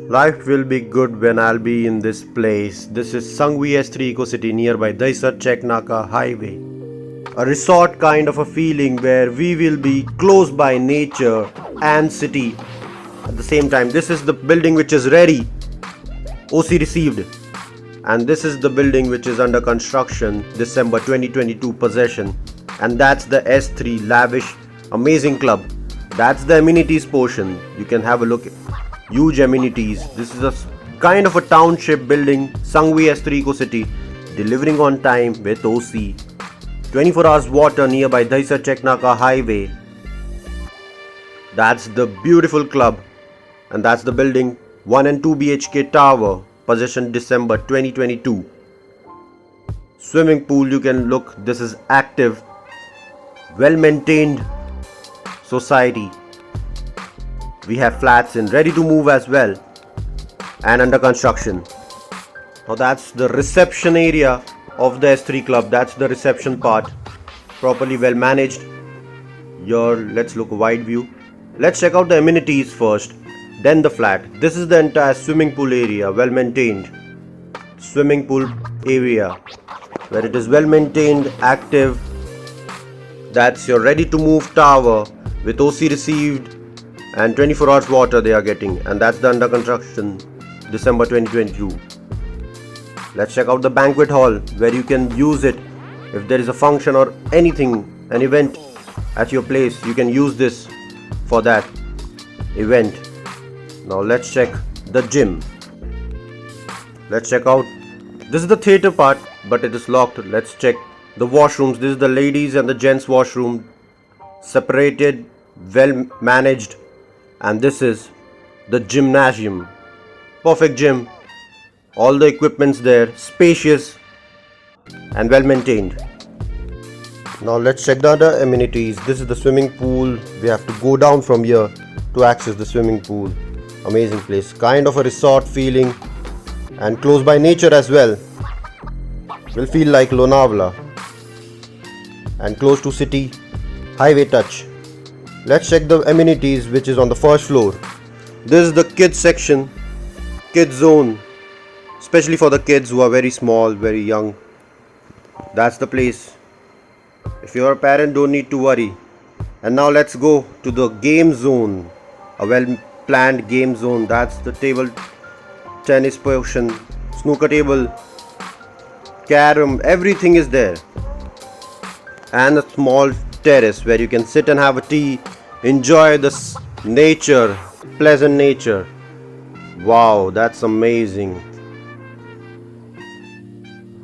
Life will be good when I'll be in this place. This is Sangvi S3 Eco City nearby Daisar Cheknaka Highway. A resort kind of a feeling where we will be close by nature and city at the same time. This is the building which is ready, OC received. And this is the building which is under construction, December 2022 possession. And that's the S3 Lavish Amazing Club. That's the amenities portion. You can have a look. Huge amenities. This is a kind of a township building, Sangvi S3 Eco City, delivering on time with OC. 24 hours water nearby Daisar Cheknaka Highway. That's the beautiful club, and that's the building 1 and 2 BHK tower, possession December 2022. Swimming pool, you can look. This is active, well maintained society. We have flats in ready to move as well and under construction. Now that's the reception area of the S3 club. That's the reception part, properly well managed. Here, let's look a wide view. Let's check out the amenities first, then the flat. This is the entire swimming pool area, well maintained. Swimming pool area where it is well maintained, active. That's your ready to move tower with OC received and 24 hours water they are getting, and that's the under construction December 2022. Let's check out the banquet hall where you can use it if there is a function or anything, an event at your place. You can use this for that event. Now let's check the gym. Let's check out, this is the theater part, but it is locked. Let's check the washrooms. This is the ladies and the gents washroom, separated, well managed. And this is the gymnasium, perfect gym, all the equipments there, spacious and well maintained. Now let's check the other amenities. This is the swimming pool. We have to go down from here to access the swimming pool. Amazing place, kind of a resort feeling and close by nature as well. Will feel like Lonavala and close to city, highway touch. Let's check the amenities which is on the first floor. This is the kids section, kids zone, especially for the kids who are very small, very young. That's the place. If you're a parent, don't need to worry. And now let's go to the game zone, a well planned game zone. That's the table tennis portion, snooker table, carom, everything is there. And a small terrace where you can sit and have a tea, enjoy this nature, pleasant nature. Wow, that's amazing.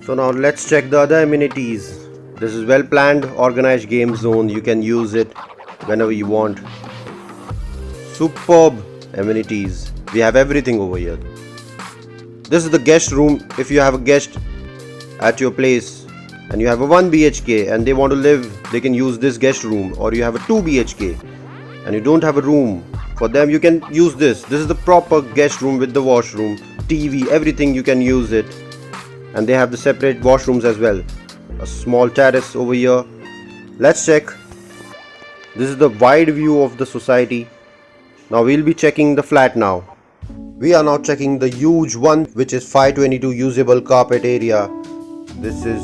So now let's check the other amenities. This is well planned, organized game zone. You can use it whenever you want. Superb amenities. We have everything over here. This is the guest room. If you have a guest at your place and you have a 1 BHK and they want to live, they can use this guest room. Or you have a 2 BHK and you don't have a room for them, you can use this. This is the proper guest room with the washroom, TV, everything, you can use it. And they have the separate washrooms as well. A small terrace over here. Let's check. This is the wide view of the society. Now we'll be checking the flat now. We are now checking the huge one, which is 522 usable carpet area. This is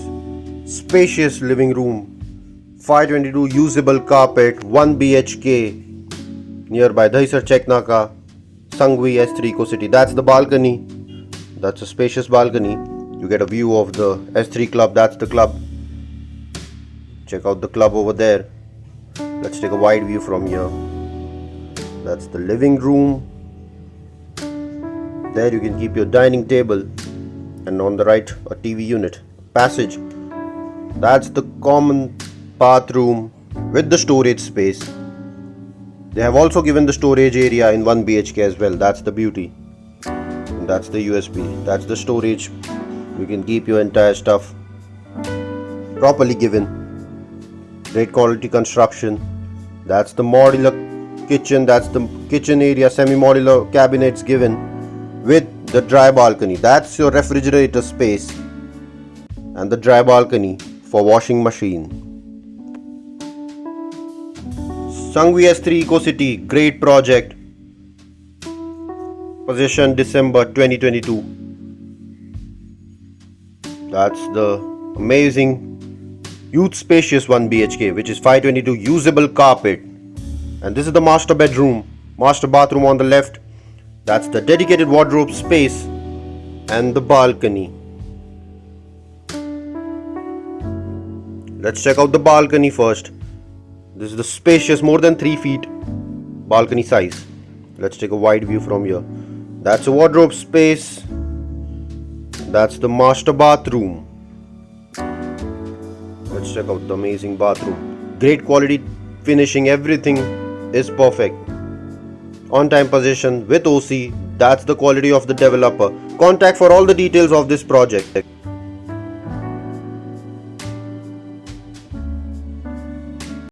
spacious living room, 522 usable carpet, 1 BHK nearby Daisar Cheknaka, Sangvi S3 Eco City. That's the balcony. That's a spacious balcony. You get a view of the S3 club. That's the club. Check out the club over there. Let's take a wide view from here. That's the living room. There you can keep your dining table, and on the right a TV unit. Passage. That's the common bathroom with the storage space. They have also given the storage area in 1 BHK as well. That's the beauty. And that's the USB. That's the storage. You can keep your entire stuff properly given. Great quality construction. That's the modular kitchen. That's the kitchen area, semi-modular cabinets given with the dry balcony. That's your refrigerator space and the dry balcony for washing machine. Sangvi S3 Eco City, great project. possession December 2022. That's the amazing huge spacious 1 BHK, which is 522 usable carpet. And this is the master bedroom, master bathroom on the left. That's the dedicated wardrobe space and the balcony. Let's check out the balcony first. This is the spacious, more than 3 feet balcony size. Let's take a wide view from here. That's a wardrobe space. That's the master bathroom. Let's check out the amazing bathroom. Great quality finishing, everything is perfect. On time possession with OC. That's the quality of the developer. Contact for all the details of this project.